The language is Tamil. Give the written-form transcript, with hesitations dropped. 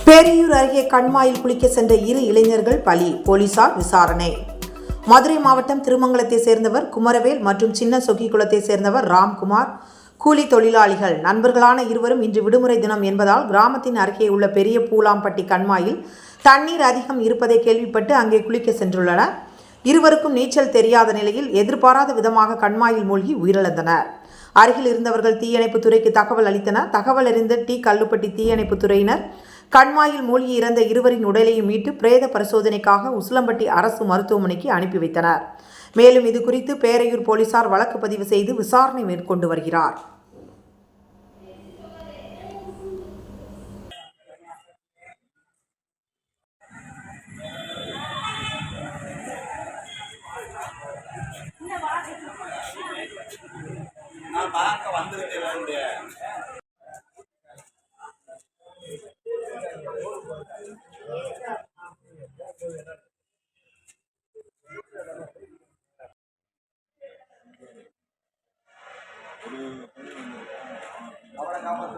பேரையூர் அருகே கண்மாயில் குளிக்க சென்ற 2 இளைஞர்கள் பலி, போலீசார் விசாரணை. மதுரை மாவட்டம் திருமங்கலத்தை சேர்ந்தவர் குமரவேல் மற்றும் சின்ன சொக்கிக்குளத்தை சேர்ந்தவர் ராம்குமார் கூலி தொழிலாளிகள். நண்பர்களான இருவரும் இன்று விடுமுறை தினம் என்பதால் கிராமத்தின் அருகே உள்ள பெரிய பூலாம்பட்டி கண்மாயில் தண்ணீர் அதிகம் இருப்பதை கேள்விப்பட்டு அங்கே குளிக்க சென்றுள்ளனர். இருவருக்கும் நீச்சல் தெரியாத நிலையில் எதிர்பாராத விதமாக கண்மாயில் மூழ்கி உயிரிழந்தனர். அருகில் இருந்தவர்கள் தீயணைப்புத் துறைக்கு தகவல் அளித்தனர். தகவல் அறிந்த டி கல்லுப்பட்டி தீயணைப்புத் துறையினர் கண்மாயில் மூழ்கி இறந்த இருவரின் உடலையும் மீட்டு பிரேத பரிசோதனைக்காக உசிலம்பட்டி அரசு மருத்துவமனைக்கு அனுப்பி வைத்தனர். மேலும் இது குறித்து பேரையூர் போலீசார் வழக்கு பதிவு செய்து விசாரணை மேற்கொண்டு வருகிறார். அவரை காப்பாற்ற